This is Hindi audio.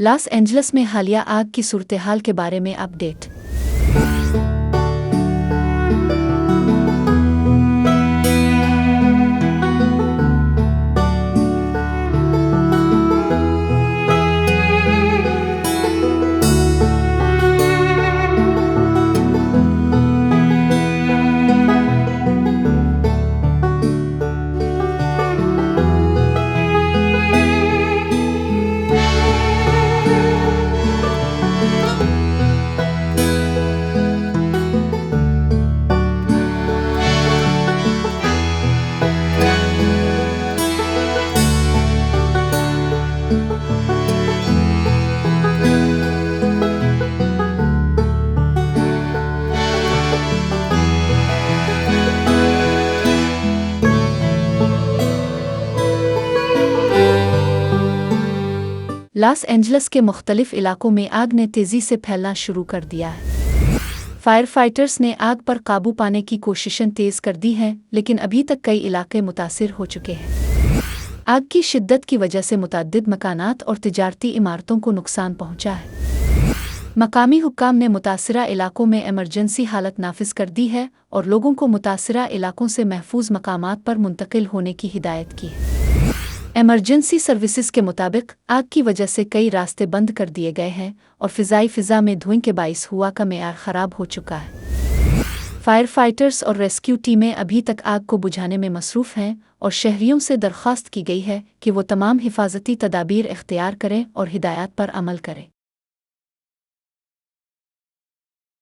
लॉस एंजल्स में हालिया आग की सूरत-ए-हाल के बारे में अपडेट। लॉस एंजल्स के मुख्तलिफ इलाकों में आग ने तेज़ी से फैलना शुरू कर दिया है। फायर फाइटर्स ने आग पर काबू पाने की कोशिशें तेज़ कर दी हैं, लेकिन अभी तक कई इलाके मुतासिर हो चुके हैं। आग की शिद्दत की वजह से मुतअद्दिद मकानात और तिजारती इमारतों को नुकसान पहुंचा है। मकामी हुक्काम ने मुतासिरा इलाकों में इमरजेंसी हालत नाफिज कर दी है और लोगों को मुतासिरा इलाकों से महफूज मकामात पर मुंतकिल होने की हिदायत की है। इमरजेंसी सर्विसेज के मुताबिक आग की वजह से कई रास्ते बंद कर दिए गए हैं और फ़िज़ा में धुएं के बाइस हवा का मेयार ख़राब हो चुका है। फायर फाइटर्स और रेस्क्यू टीमें अभी तक आग को बुझाने में मसरूफ़ हैं और शहरियों से दरख्वास्त की गई है कि वो तमाम हिफाजती तदाबीर इख्तियार करें और हिदायत पर अमल करें।